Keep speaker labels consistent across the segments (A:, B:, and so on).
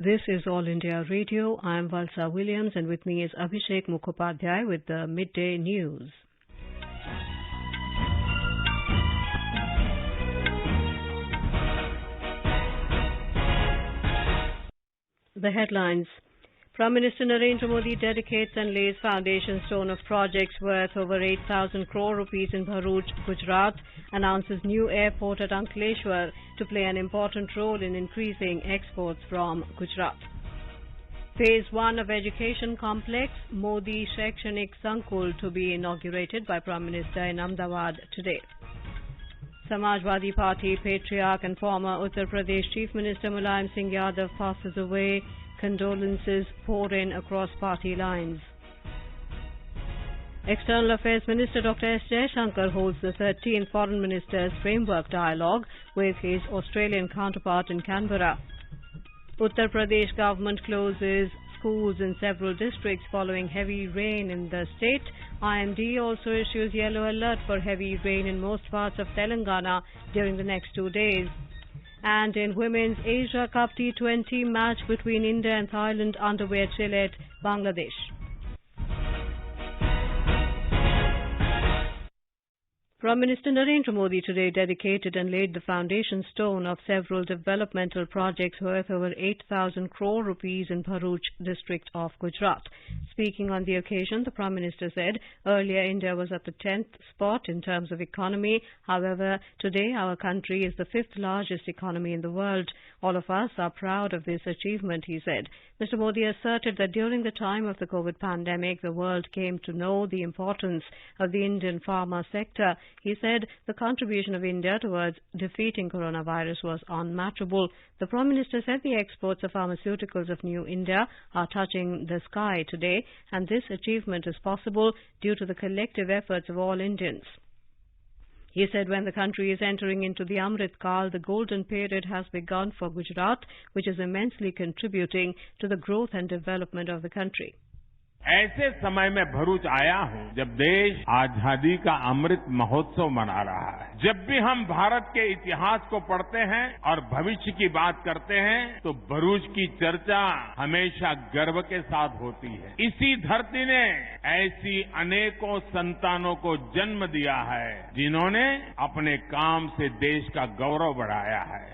A: This is All India Radio. I am Valsa Williams, and with me is Abhishek Mukhopadhyay with the Midday News. The headlines. Prime Minister Narendra Modi dedicates and lays foundation stone of projects worth over 8,000 crore rupees in Bharuch, Gujarat, announces new airport at Ankleshwar to play an important role in increasing exports from Gujarat. Phase 1 of Education Complex, Modi Shakshanik Sankul, to be inaugurated by Prime Minister in Ahmedabad today. Samajwadi Party patriarch and former Uttar Pradesh Chief Minister Mulayam Singh Yadav passes away. Condolences pour in across party lines. External Affairs Minister Dr. S. Jaishankar holds the 13th Foreign Ministers Framework Dialogue with his Australian counterpart in Canberra. Uttar Pradesh government closes schools in several districts following heavy rain in the state. IMD also issues yellow alert for heavy rain in most parts of Telangana during the next 2 days. And in Women's Asia Cup T20 match between India and Thailand underway at Chile, Bangladesh. Prime Minister Narendra Modi today dedicated and laid the foundation stone of several developmental projects worth over 8,000 crore rupees in Bharuch district of Gujarat. Speaking on the occasion, the Prime Minister said earlier India was at the 10th spot in terms of economy. However, today our country is the 5th largest economy in the world. All of us are proud of this achievement, he said. Mr. Modi asserted that during the time of the COVID pandemic, the world came to know the importance of the Indian pharma sector. He said the contribution of India towards defeating coronavirus was unmatchable. The Prime Minister said the exports of pharmaceuticals of New India are touching the sky today, and this achievement is possible due to the collective efforts of all Indians. He said when the country is entering into the Amrit Kal, the golden period has begun for Gujarat, which is immensely contributing to the growth and development of the country.
B: ऐसे समय में भरूच आया हूं जब देश आजादी का अमृत महोत्सव मना रहा है। जब भी हम भारत के इतिहास को पढ़ते हैं और भविष्य की बात करते हैं तो भरूच की चर्चा हमेशा गर्व के साथ होती है। इसी धरती ने ऐसी अनेकों संतानों को जन्म दिया है जिन्होंने अपने काम से देश का गौरव बढ़ाया है।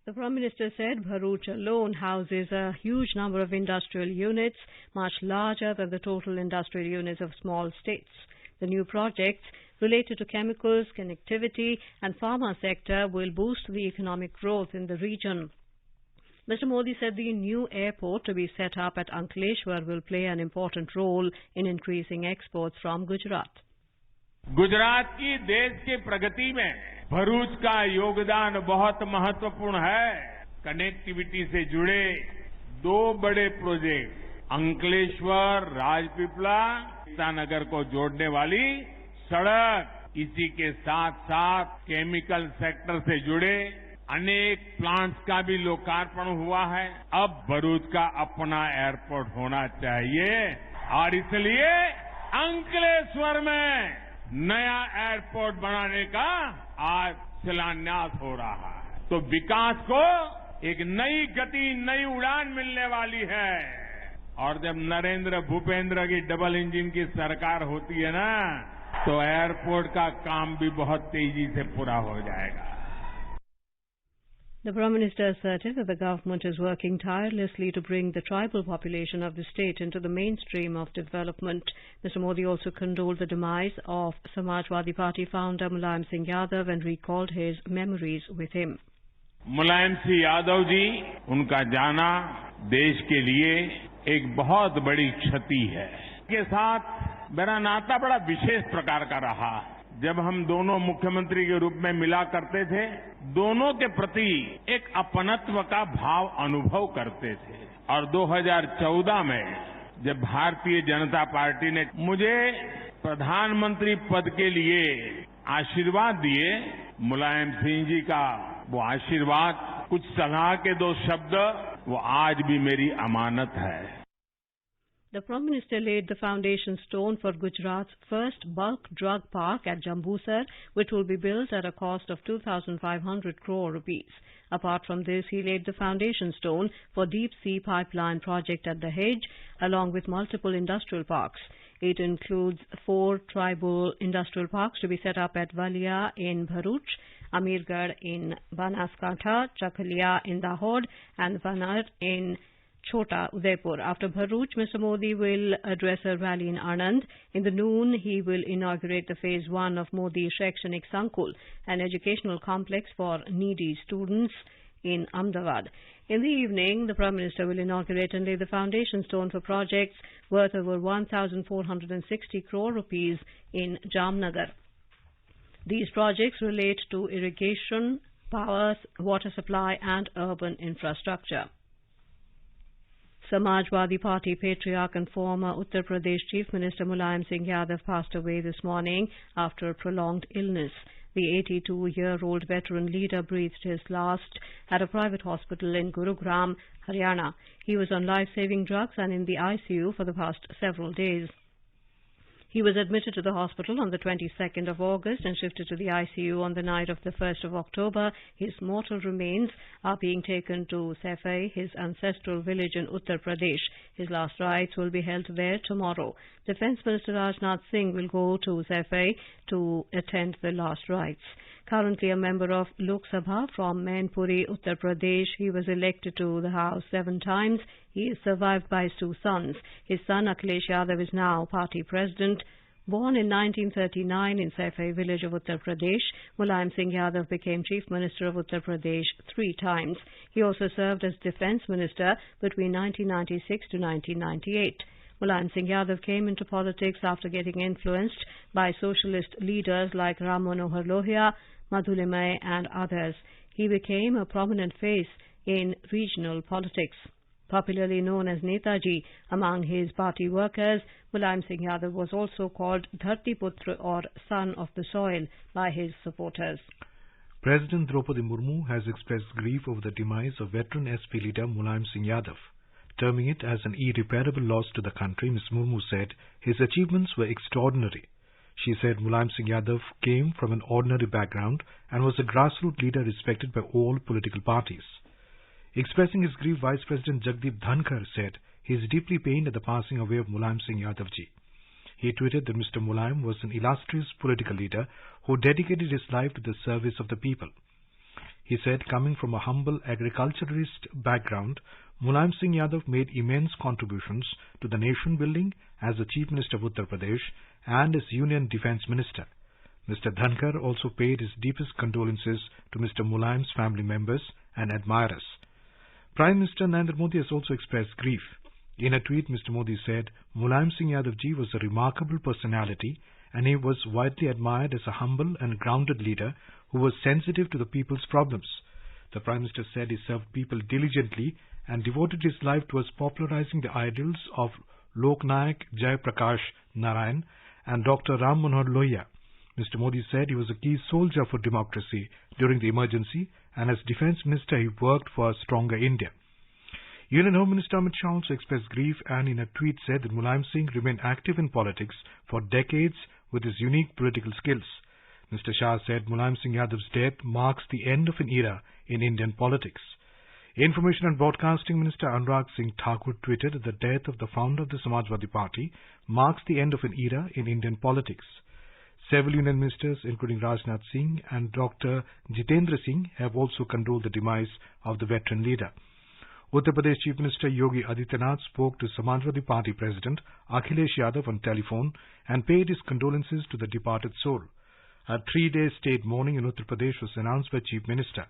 A: The Prime Minister said Bharuch alone houses a huge number of industrial units, much larger than the total industrial units of small states. The new projects related to chemicals, connectivity and pharma sector will boost the economic growth in the region. Mr. Modi said the new airport to be set up at Ankleshwar will play an important role in increasing exports from Gujarat.
B: Gujarat की देश की प्रगति में भरूच का योगदान बहुत महत्वपूर्ण है। Connectivity से जुड़े 2 बड़े प्रोजेक्ट अंकलेश्वर राजपीपला ईटानगर को जोड़ने वाली सड़क, इसी के साथ साथ केमिकल सेक्टर से जुड़े अनेक प्लांट्स का भी लोकार्पण हुआ है। अब भरूच का अपना एयरपोर्ट होना चाहिए और इसलिए अंकलेश्वर में नया एयरपोर्ट बनाने का आज शिलान्यास हो रहा है। तो विकास को एक नई गति, नई उड़ान मिलने वाली है। और जब नरेंद्र भूपेंद्र की डबल इंजन की सरकार होती है ना, तो एयरपोर्ट का काम भी बहुत तेजी से पूरा हो जाएगा।
A: The Prime Minister asserted that the government is working tirelessly to bring the tribal population of the state into the mainstream of development. Mr. Modi also condoled the demise of Samajwadi Party founder Mulayam Singh Yadav and recalled his memories with him.
B: Mulayam Singh Yadav ji, उनका जाना देश के लिए एक बहुत बड़ी क्षति है। के साथ मेरा नाता बड़ा विशेष प्रकार का रहा। जब हम दोनों मुख्यमंत्री के रूप में मिला करते थे, दोनों के प्रति एक अपनत्व का भाव अनुभव करते थे। और 2014 में जब भारतीय जनता पार्टी ने मुझे प्रधानमंत्री पद के लिए आशीर्वाद दिए, मुलायम सिंह जी का वो आशीर्वाद, कुछ सलाह के 2 शब्द, वो आज भी मेरी अमानत है।
A: The Prime Minister laid the foundation stone for Gujarat's first bulk drug park at Jambusar, which will be built at a cost of 2,500 crore rupees. Apart from this, he laid the foundation stone for deep-sea pipeline project at Dahej, along with multiple industrial parks. It includes 4 tribal industrial parks to be set up at Valia in Bharuch, Amirgarh in Banaskantha, Chakhalia in Dahod, and Vanar in Chota Udaipur. After Bharuch, Mr. Modi will address a rally in Anand. In the noon, he will inaugurate the Phase 1 of Modi Shaikshanik Sankul, an educational complex for needy students in Ahmedabad. In the evening, the Prime Minister will inaugurate and lay the foundation stone for projects worth over 1,460 crore rupees in Jamnagar. These projects relate to irrigation, power, water supply and urban infrastructure. Samajwadi Party patriarch and former Uttar Pradesh Chief Minister Mulayam Singh Yadav passed away this morning after a prolonged illness. The 82-year-old veteran leader breathed his last at a private hospital in Gurugram, Haryana. He was on life-saving drugs and in the ICU for the past several days. He was admitted to the hospital on the 22nd of August and shifted to the ICU on the night of the 1st of October. His mortal remains are being taken to Saifai, his ancestral village in Uttar Pradesh. His last rites will be held there tomorrow. Defence Minister Rajnath Singh will go to Saifai to attend the last rites. Currently a member of Lok Sabha from Mainpuri, Uttar Pradesh, he was elected to the House 7 times. He is survived by his 2 sons. His son Akhilesh Yadav is now party president. Born in 1939 in Saifai village of Uttar Pradesh, Mulayam Singh Yadav became Chief Minister of Uttar Pradesh 3 times. He also served as Defence Minister between 1996 to 1998. Mulayam Singh Yadav came into politics after getting influenced by socialist leaders like Ram Manohar Lohia, Madhulimai and others. He became a prominent face in regional politics. Popularly known as Netaji among his party workers, Mulayam Singh Yadav was also called Dharti Putra or son of the soil by his supporters.
C: President Draupadi Murmu has expressed grief over the demise of veteran SP leader Mulayam Singh Yadav. Terming it as an irreparable loss to the country, Ms. Murmu said his achievements were extraordinary. She said Mulayam Singh Yadav came from an ordinary background and was a grassroots leader respected by all political parties. Expressing his grief, Vice President Jagdeep Dhankar said he is deeply pained at the passing away of Mulayam Singh Yadav ji. He tweeted that Mr. Mulayam was an illustrious political leader who dedicated his life to the service of the people. He said, coming from a humble agriculturalist background, Mulayam Singh Yadav made immense contributions to the nation building as the Chief Minister of Uttar Pradesh and as Union Defence Minister. Mr. Dhankar also paid his deepest condolences to Mr. Mulayam's family members and admirers. Prime Minister Narendra Modi has also expressed grief. In a tweet, Mr. Modi said, Mulayam Singh Yadav ji was a remarkable personality and he was widely admired as a humble and grounded leader who was sensitive to the people's problems. The Prime Minister said he served people diligently and devoted his life towards popularizing the ideals of Lok Nayak Jai Prakash Narayan and Dr. Ram Manohar Lohia. Mr. Modi said he was a key soldier for democracy during the emergency and as Defence Minister he worked for a stronger India. Union Home Minister Amit Shah also expressed grief and in a tweet said that Mulayam Singh remained active in politics for decades with his unique political skills. Mr. Shah said Mulayam Singh Yadav's death marks the end of an era in Indian politics. Information and Broadcasting Minister Anurag Singh Thakur tweeted that the death of the founder of the Samajwadi Party marks the end of an era in Indian politics. Several union ministers, including Rajnath Singh and Dr. Jitendra Singh, have also condoled the demise of the veteran leader. Uttar Pradesh Chief Minister Yogi Adityanath spoke to Samajwadi Party President Akhilesh Yadav on telephone and paid his condolences to the departed soul. A 3-day state mourning in Uttar Pradesh was announced by Chief Minister.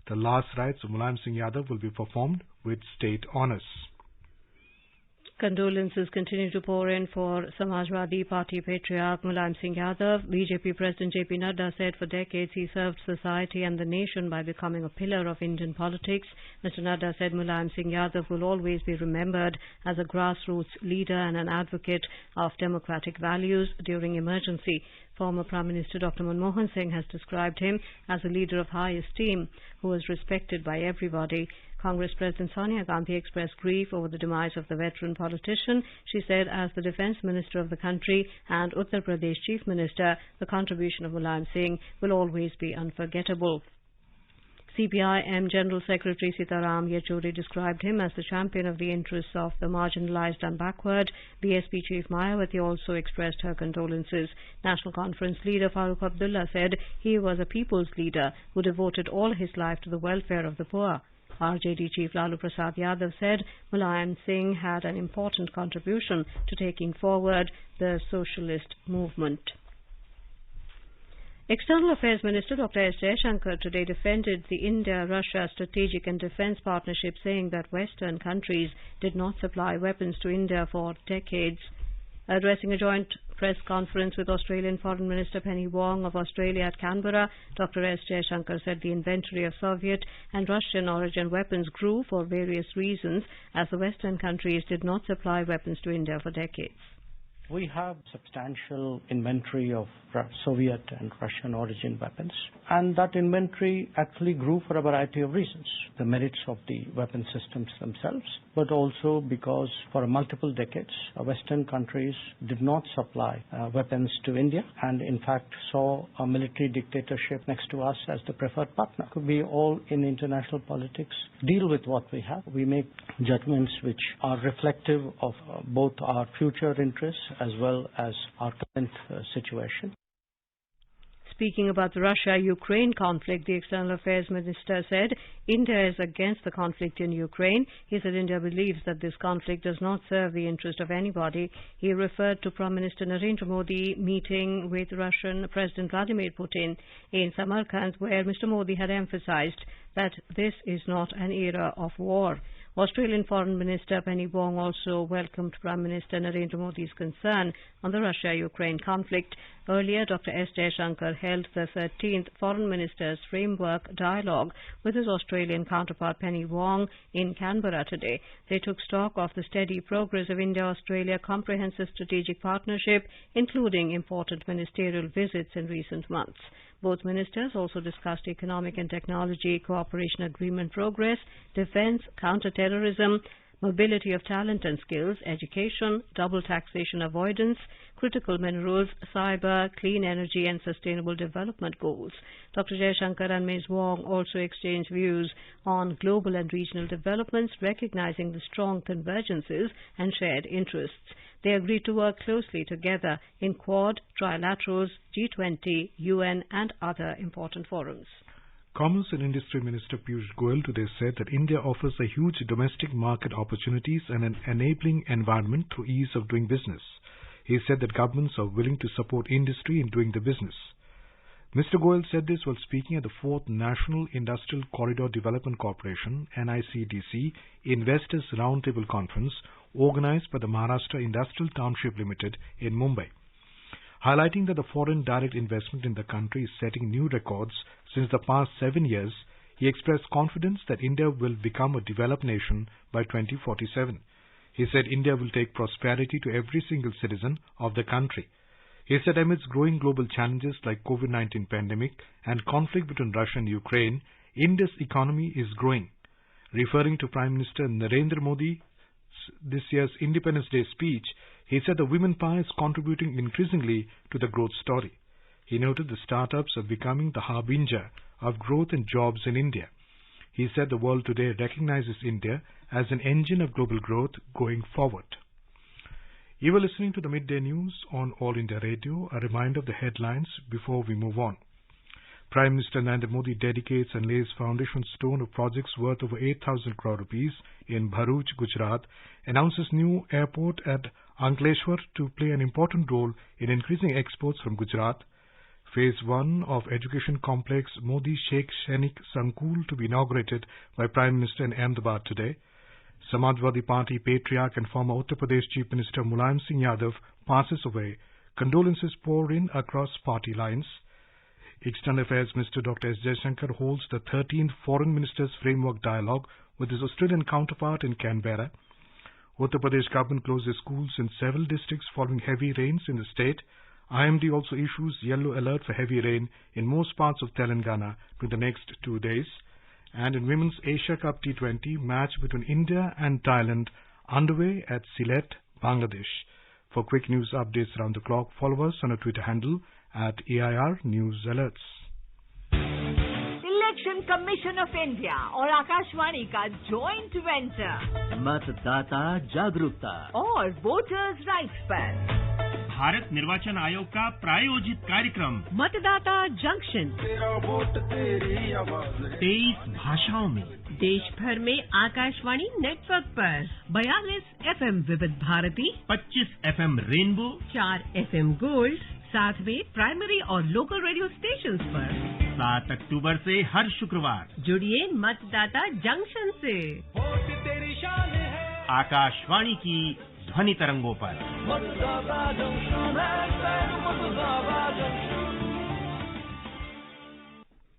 C: The last rites of Mulayam Singh Yadav will be performed with state honours.
A: Condolences continue to pour in for Samajwadi Party patriarch Mulayam Singh Yadav. BJP President JP Nadda said for decades he served society and the nation by becoming a pillar of Indian politics. Mr. Nadda said Mulayam Singh Yadav will always be remembered as a grassroots leader and an advocate of democratic values during emergency. Former Prime Minister Dr. Manmohan Singh has described him as a leader of high esteem who was respected by everybody. Congress President Sonia Gandhi expressed grief over the demise of the veteran politician. She said, as the Defence Minister of the country and Uttar Pradesh Chief Minister, the contribution of Mulayam Singh will always be unforgettable. CPIM General Secretary Sitaram Yechuri described him as the champion of the interests of the marginalized and backward. BSP Chief Mayawati also expressed her condolences. National Conference leader Farooq Abdullah said he was a people's leader who devoted all his life to the welfare of the poor. RJD Chief Lalu Prasad Yadav said Mulayam Singh had an important contribution to taking forward the socialist movement. External Affairs Minister Dr. S. Jaishankar today defended the India-Russia strategic and defence partnership, saying that Western countries did not supply weapons to India for decades. Addressing a joint press conference with Australian Foreign Minister Penny Wong of Australia at Canberra, Dr. S. Jaishankar said the inventory of Soviet and Russian origin weapons grew for various reasons, as the Western countries did not supply weapons to India for decades.
D: We have substantial inventory of Soviet and Russian origin weapons, and that inventory actually grew for a variety of reasons. The merits of the weapon systems themselves, but also because for multiple decades, Western countries did not supply weapons to India, and in fact saw a military dictatorship next to us as the preferred partner. We all in international politics deal with what we have. We make judgments which are reflective of both our future interests as well as our current situation.
A: Speaking about the Russia-Ukraine conflict, the External Affairs Minister said India is against the conflict in Ukraine. He said India believes that this conflict does not serve the interest of anybody. He referred to Prime Minister Narendra Modi meeting with Russian President Vladimir Putin in Samarkand, where Mr. Modi had emphasized that this is not an era of war. Australian Foreign Minister Penny Wong also welcomed Prime Minister Narendra Modi's concern on the Russia-Ukraine conflict. Earlier, Dr. S. Jaishankar held the 13th Foreign Ministers Framework Dialogue with his Australian counterpart Penny Wong in Canberra today. They took stock of the steady progress of India-Australia Comprehensive Strategic Partnership, including important ministerial visits in recent months. Both ministers also discussed economic and technology cooperation agreement progress, defence, counter-terrorism, mobility of talent and skills, education, double taxation avoidance, critical minerals, cyber, clean energy and sustainable development goals. Dr. Jaishankar and Ms. Wong also exchanged views on global and regional developments, recognizing the strong convergences and shared interests. They agreed to work closely together in Quad, trilaterals, G20, UN and other important forums.
C: Commerce and Industry Minister Piyush Goyal today said that India offers a huge domestic market opportunities and an enabling environment through ease of doing business. He said that governments are willing to support industry in doing the business. Mr. Goyal said this while speaking at the 4th National Industrial Corridor Development Corporation (NICDC) Investors Roundtable Conference organized by the Maharashtra Industrial Township Limited in Mumbai. Highlighting that the foreign direct investment in the country is setting new records since the past 7 years, he expressed confidence that India will become a developed nation by 2047. He said India will take prosperity to every single citizen of the country. He said amidst growing global challenges like COVID-19 pandemic and conflict between Russia and Ukraine, India's economy is growing. Referring to Prime Minister Narendra Modi this year's Independence Day speech, he said the women power is contributing increasingly to the growth story. He noted the startups are becoming the harbinger of growth and jobs in India. He said the world today recognizes India as an engine of global growth going forward. You were listening to the Midday News on All India Radio. A reminder of the headlines before we move on. Prime Minister Narendra Modi dedicates and lays foundation stone of projects worth over 8,000 crore rupees in Bharuch, Gujarat, announces new airport at Ankleshwar to play an important role in increasing exports from Gujarat. Phase 1 of Education Complex Modi Sheikh Sainik Sankul to be inaugurated by Prime Minister in Ahmedabad today. Samajwadi Party patriarch and former Uttar Pradesh Chief Minister Mulayam Singh Yadav passes away. Condolences pour in across party lines. External Affairs Minister Dr. S. Jaishankar holds the 13th Foreign Ministers Framework Dialogue with his Australian counterpart in Canberra. Uttar Pradesh government closes schools in several districts following heavy rains in the state. IMD also issues yellow alert for heavy rain in most parts of Telangana for the next 2 days. And in Women's Asia Cup T20, match between India and Thailand underway at Sylhet, Bangladesh. For quick news updates around the clock, follow us on our Twitter handle at AIR News Alerts.
E: Election commission of India और आकाशवाणी का joint venture
F: मतदाता जागरूकता
E: और voters rights पर
F: भारत निर्वाचन आयोग का प्रायोजित कार्यक्रम
E: मतदाता जंक्शन
F: 23 भाषाओं में
E: देश भर में आकाशवाणी नेटवर्क पर 42 FM Vividh Bharati,
F: 25 FM Rainbow,
E: 4 FM Gold, साथ में प्राइमरी और लोकल रेडियो स्टेशंस पर
F: 7 अक्टूबर से हर शुक्रवार
E: जुड़िए मतदाता जंक्शन से।
F: आकाशवाणी की ध्वनि तरंगों पर।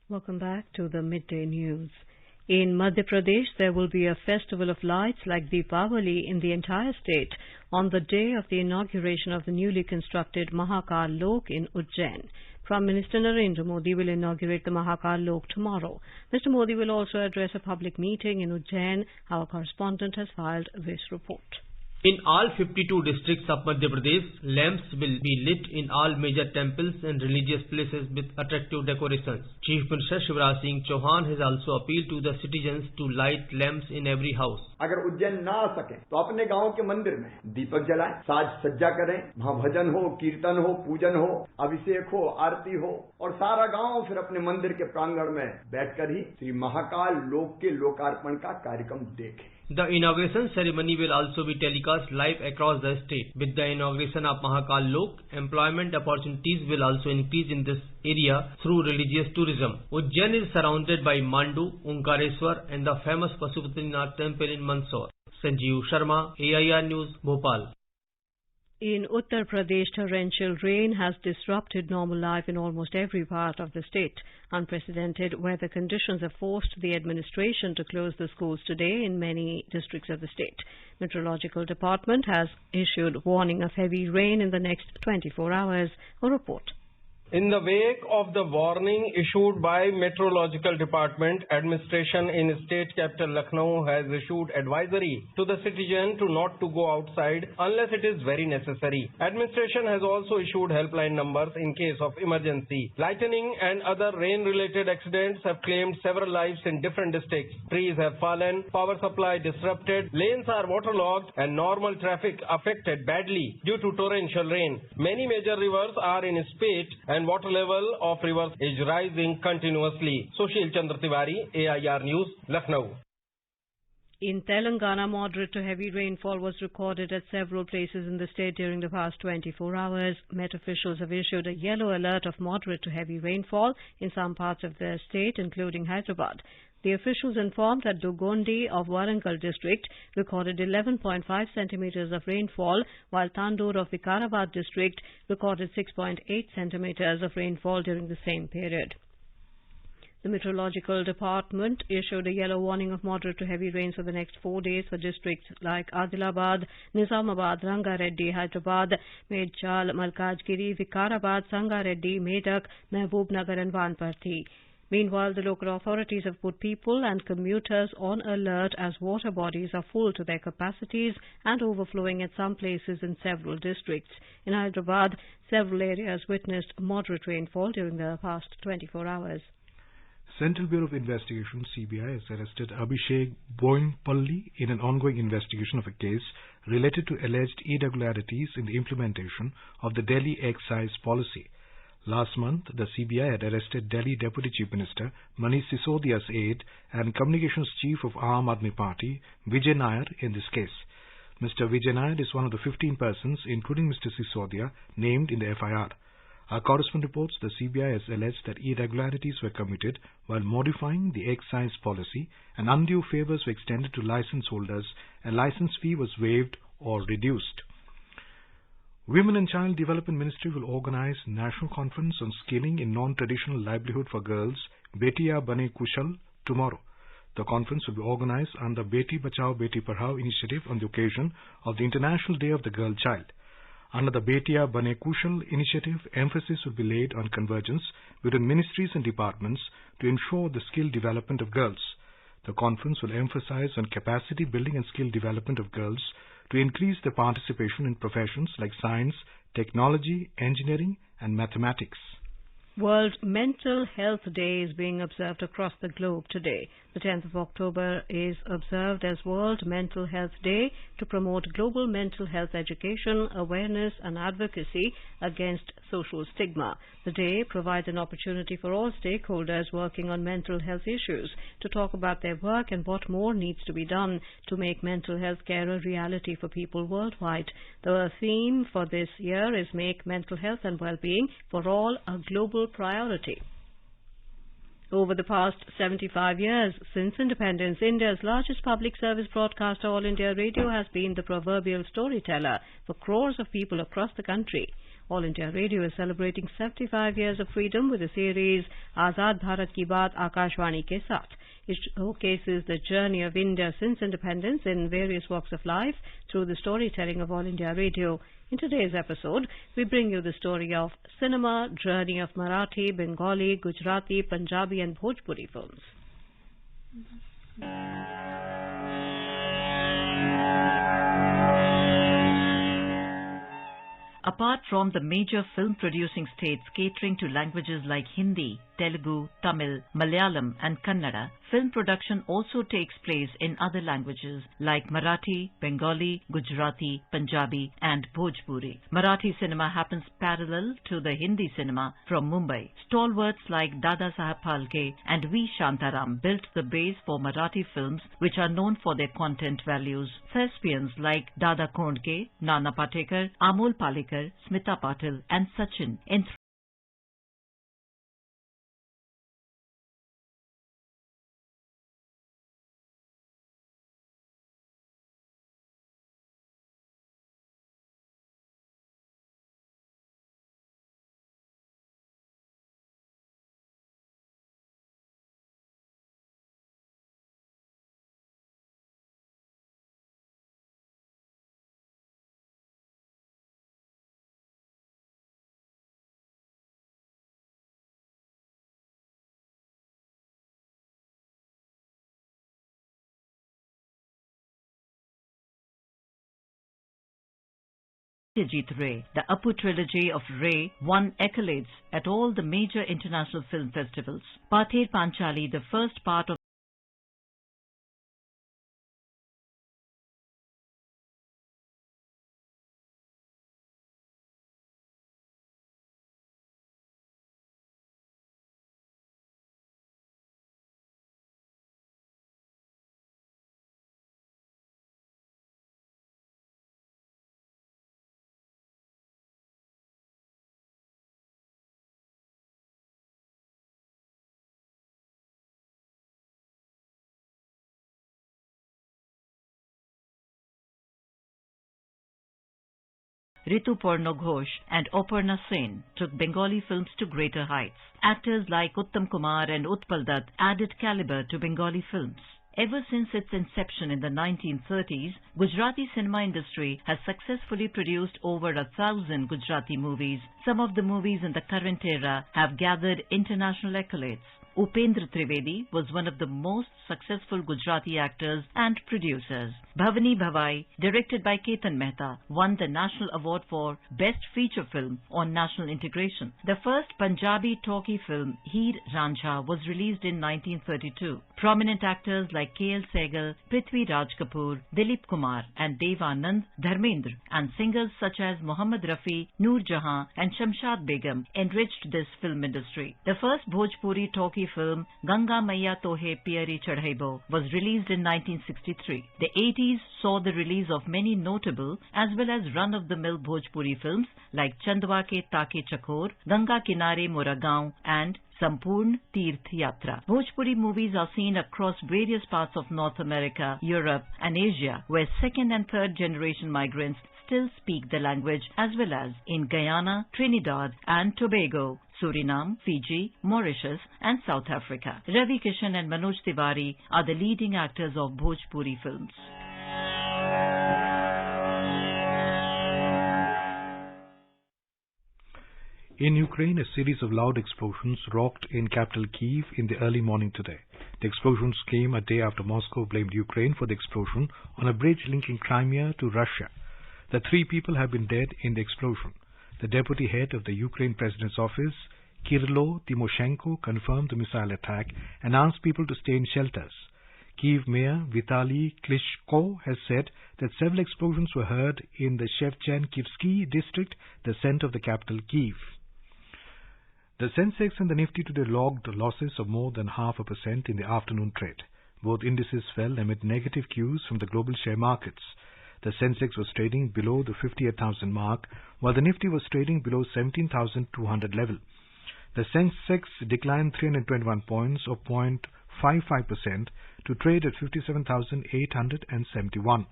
A: Welcome back to the Midday News. In Madhya Pradesh, there will be a festival of lights like Deepavali in the entire state on the day of the inauguration of the newly constructed Mahakal Lok in Ujjain. Prime Minister Narendra Modi will inaugurate the Mahakal Lok tomorrow. Mr. Modi will also address a public meeting in Ujjain. Our correspondent has filed this report.
G: In all 52 districts of Madhya Pradesh, lamps will be lit in all major temples and religious places with attractive decorations. Chief Minister Shivraj Singh Chauhan has also appealed to the citizens to light lamps in every house.
H: अगर उज्जैन ना आ सके तो अपने गांव के मंदिर में दीपक जलाएं, साज सज्जा करें, वहाँ भजन हो, कीर्तन हो, पूजन हो, अभिषेक हो, आरती हो और सारा गांव फिर अपने मंदिर के प्रांगण में बैठकर ही श्री महाकाल लोक के लोकार्पण का कार्यक्रम देखें।
G: The inauguration ceremony will also be telecast live across the state. With the inauguration of Mahakal Lok, employment opportunities will also increase in this area through religious tourism. Ujjain is surrounded by Mandu, Omkareshwar and the famous Pashupatinath temple in Mandsaur. Sanjeev Sharma, AIR News, Bhopal.
A: In Uttar Pradesh, torrential rain has disrupted normal life in almost every part of the state. Unprecedented weather conditions have forced the administration to close the schools today in many districts of the state. Meteorological Department has issued warning of heavy rain in the next 24 hours. A report.
I: In the wake of the warning issued by Meteorological Department, administration in state capital Lucknow has issued advisory to the citizen to not to go outside unless it is very necessary. Administration has also issued helpline numbers in case of emergency. Lightning and other rain-related accidents have claimed several lives in different districts. Trees have fallen, power supply disrupted, lanes are waterlogged and normal traffic affected badly due to torrential rain. Many major rivers are in spate and water level of rivers is rising continuously. Sushil Chandra Tiwari, AIR News, Lucknow.
A: In Telangana, moderate to heavy rainfall was recorded at several places in the state during the past 24 hours. Met officials have issued a yellow alert of moderate to heavy rainfall in some parts of the state, including Hyderabad. The officials informed that Dugondi of Warangal district recorded 11.5 centimeters of rainfall, while Tandur of Vikarabad district recorded 6.8 centimeters of rainfall during the same period. The Meteorological Department issued a yellow warning of moderate to heavy rains for the next 4 days for districts like Adilabad, Nizamabad, Rangareddy, Hyderabad, Medjal, Malkajgiri, Vikarabad, Sangareddy, Medak, Mehbubnagar and Vanparthi. Meanwhile, the local authorities have put people and commuters on alert as water bodies are full to their capacities and overflowing at some places in several districts. In Hyderabad, several areas witnessed moderate rainfall during the past 24 hours.
C: Central Bureau of Investigation, CBI, has arrested Abhishek Boinpalli in an ongoing investigation of a case related to alleged irregularities in the implementation of the Delhi excise policy. Last month, the CBI had arrested Delhi Deputy Chief Minister Manish Sisodia's aide and Communications Chief of Aam Aadmi Party, Vijay Nair, in this case. Mr. Vijay Nair is one of the 15 persons, including Mr. Sisodia, named in the FIR. Our correspondent reports the CBI has alleged that irregularities were committed while modifying the excise policy and undue favours were extended to license holders and license fee was waived or reduced. Women and Child Development Ministry will organize National Conference on Skilling in Non-Traditional Livelihood for Girls, Betiya Bane Kushal, tomorrow. The conference will be organized under Beti Bachao Beti Padhao initiative on the occasion of the International Day of the Girl Child. Under the Betiya Bane Kushal initiative, emphasis will be laid on convergence between ministries and departments to ensure the skill development of girls. The conference will emphasize on capacity building and skill development of girls to increase their participation in professions like science, technology, engineering, and mathematics.
A: World Mental Health Day is being observed across the globe today. The 10th of October is observed as World Mental Health Day to promote global mental health education, awareness and advocacy against social stigma. The day provides an opportunity for all stakeholders working on mental health issues to talk about their work and what more needs to be done to make mental health care a reality for people worldwide. The theme for this year is Make Mental Health and Well-Being for All a Global Priority. Over the past 75 years since independence, India's largest public service broadcaster, All India Radio, has been the proverbial storyteller for crores of people across the country. All India Radio is celebrating 75 years of freedom with the series Azad Bharat Ki Baat Akashvani ke Saath. It showcases the journey of India since independence in various walks of life through the storytelling of All India Radio. In today's episode, we bring you the story of cinema, journey of Marathi, Bengali, Gujarati, Punjabi and Bhojpuri films.
J: Apart from the major film-producing states catering to languages like Hindi, Telugu, Tamil, Malayalam and Kannada, film production also takes place in other languages like Marathi, Bengali, Gujarati, Punjabi and Bhojpuri. Marathi cinema happens parallel to the Hindi cinema from Mumbai. Stalwarts like Dada Saheb Phalke and V. Shantaram built the base for Marathi films which are known for their content values. Thespians like Dada Kondke, Nana Patekar, Amol Palekar, Smita Patil and Sachin Satyajit Ray. The Apu trilogy of Ray won accolades at all the major international film festivals. Pather Panchali, the first part of Ritu Parno Ghosh and Aparna Sen took Bengali films to greater heights. Actors like Uttam Kumar and Utpal Dutt added caliber to Bengali films. Ever since its inception in the 1930s, Gujarati cinema industry has successfully produced over 1,000 Gujarati movies. Some of the movies in the current era have gathered international accolades. Upendra Trivedi was one of the most successful Gujarati actors and producers. Bhavani Bhavai, directed by Ketan Mehta, won the National Award for Best Feature Film on National Integration. The first Punjabi talkie film, Heer Ranjha, was released in 1932. Prominent actors like K.L. Sehgal, Prithvi Raj Kapoor, Dilip Kumar and Dev Anand, Dharmendra and singers such as Mohammad Rafi, Noor Jahan and Shamshad Begum enriched this film industry. The first Bhojpuri talkie film, Ganga Maiya Tohe Piari Chadhaibo, was released in 1963. The 80s saw the release of many notable as well as run-of-the-mill Bhojpuri films like Chandwa Ke Take Chakor, Ganga Kinare Moragaon and Sampurn Tirth Yatra. Bhojpuri movies are seen across various parts of North America, Europe and Asia, where second and third generation migrants still speak the language, as well as in Guyana, Trinidad and Tobago, Suriname, Fiji, Mauritius and South Africa. Ravi Kishan and Manoj Tiwari are the leading actors of Bhojpuri films.
C: In Ukraine, a series of loud explosions rocked in capital Kyiv in the early morning today. The explosions came a day after Moscow blamed Ukraine for the explosion on a bridge linking Crimea to Russia. The 3 people have been dead in the explosion. The deputy head of the Ukraine president's office, Kirilo Timoshenko, confirmed the missile attack and asked people to stay in shelters. Kyiv Mayor Vitaly Klitschko has said that several explosions were heard in the Shevchenkivsky district, the center of the capital Kyiv. The Sensex and the Nifty today logged losses of more than 0.5% in the afternoon trade. Both indices fell amid negative cues from the global share markets. The Sensex was trading below the 58,000 mark, while the Nifty was trading below 17,200 level. The Sensex declined 321 points or 0.55% to trade at 57,871.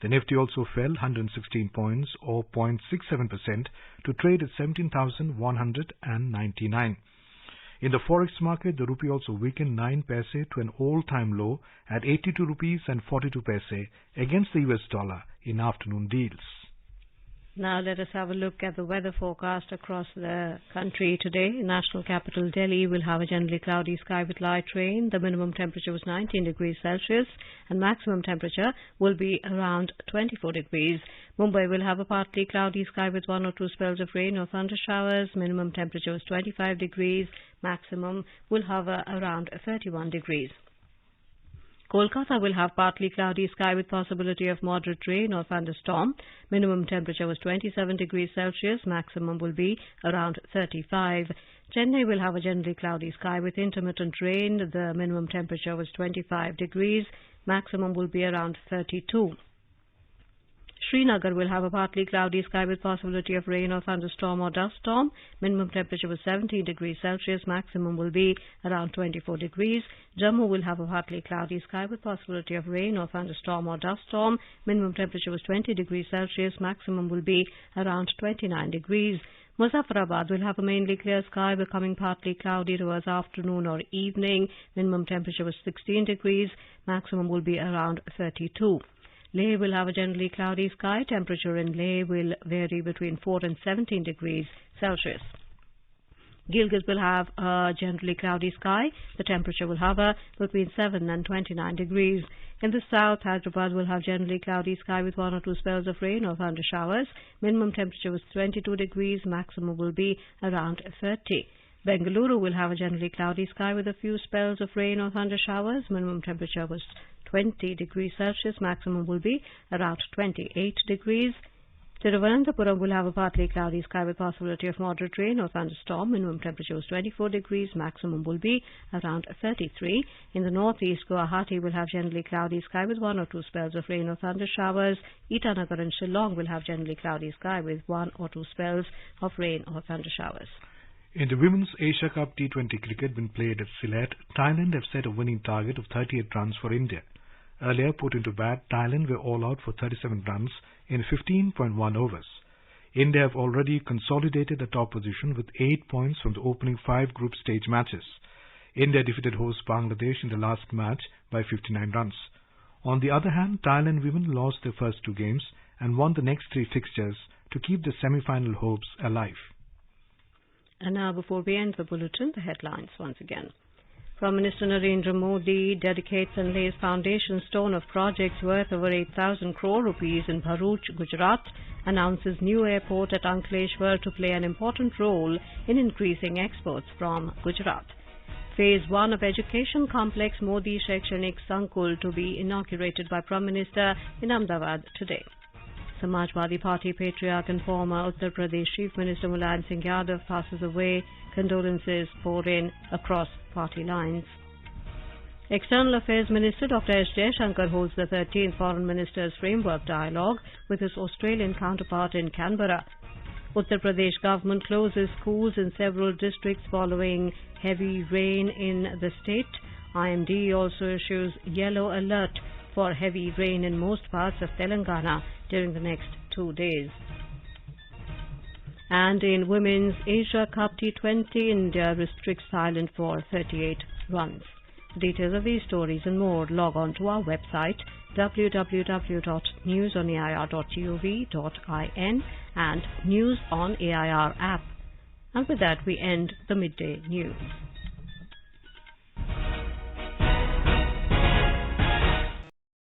C: The Nifty also fell 116 points or 0.67% to trade at 17,199. In the forex market, the rupee also weakened 9 paise to an all-time low at 82 rupees and 42 paise against the US dollar in afternoon deals.
A: Now let us have a look at the weather forecast across the country today. National capital Delhi will have a generally cloudy sky with light rain. The minimum temperature was 19 degrees Celsius and maximum temperature will be around 24 degrees. Mumbai will have a partly cloudy sky with 1 or 2 spells of rain or thunder showers. Minimum temperature was 25 degrees. Maximum will hover around 31 degrees. Kolkata will have partly cloudy sky with possibility of moderate rain or thunderstorm. Minimum temperature was 27 degrees Celsius. Maximum will be around 35. Chennai will have a generally cloudy sky with intermittent rain. The minimum temperature was 25 degrees. Maximum will be around 32. Srinagar will have a partly cloudy sky with possibility of rain or thunderstorm or dust storm. Minimum temperature was 17 degrees Celsius. Maximum will be around 24 degrees. Jammu will have a partly cloudy sky with possibility of rain or thunderstorm or dust storm. Minimum temperature was 20 degrees Celsius. Maximum will be around 29 degrees. Muzaffarabad will have a mainly clear sky becoming partly cloudy towards afternoon or evening. Minimum temperature was 16 degrees. Maximum will be around 32. Leh will have a generally cloudy sky. Temperature in Leh will vary between 4 and 17 degrees Celsius. Gilgit will have a generally cloudy sky. The temperature will hover between 7 and 29 degrees. In the south, Hyderabad will have generally cloudy sky with 1 or 2 spells of rain or thunder showers. Minimum temperature was 22 degrees. Maximum will be around 30. Bengaluru will have a generally cloudy sky with a few spells of rain or thunder showers. Minimum temperature was 20 degrees Celsius. Maximum will be around 28 degrees. Thiruvananthapuram will have a partly cloudy sky with possibility of moderate rain or thunderstorm. Minimum temperature was 24 degrees. Maximum will be around 33. In the northeast, Guwahati will have generally cloudy sky with 1 or 2 spells of rain or thunder showers. Itanagar and Shillong will have generally cloudy sky with 1 or 2 spells of rain or thunder showers.
C: In the Women's Asia Cup T20 cricket being played at Sylhet, Thailand have set a winning target of 38 runs for India. Earlier put into bat, Thailand were all out for 37 runs in 15.1 overs. India have already consolidated the top position with 8 points from the opening 5 group stage matches. India defeated host Bangladesh in the last match by 59 runs. On the other hand, Thailand women lost their first 2 games and won the next 3 fixtures to keep the semi-final hopes alive.
A: And now, before we end the bulletin, the headlines once again. Prime Minister Narendra Modi dedicates and lays foundation stone of projects worth over 8,000 crore rupees in Bharuch, Gujarat, announces new airport at Ankleshwar to play an important role in increasing exports from Gujarat. Phase 1 of Education Complex Modi Shaikshanik Sankul to be inaugurated by Prime Minister in Ahmedabad today. Samajwadi Party patriarch and former Uttar Pradesh Chief Minister Mulayam Singh Yadav passes away. Condolences pour in across party lines. External Affairs Minister Dr. S. Jaishankar holds the 13th Foreign Ministers Framework Dialogue with his Australian counterpart in Canberra. Uttar Pradesh government closes schools in several districts following heavy rain in the state. IMD also issues yellow alert for heavy rain in most parts of Telangana during the next 2 days. And in Women's Asia Cup T20, India restricts Thailand for 38 runs. For details of these stories and more, log on to our website www.newsonair.gov.in and News on AIR app. And with that, we end the Midday News.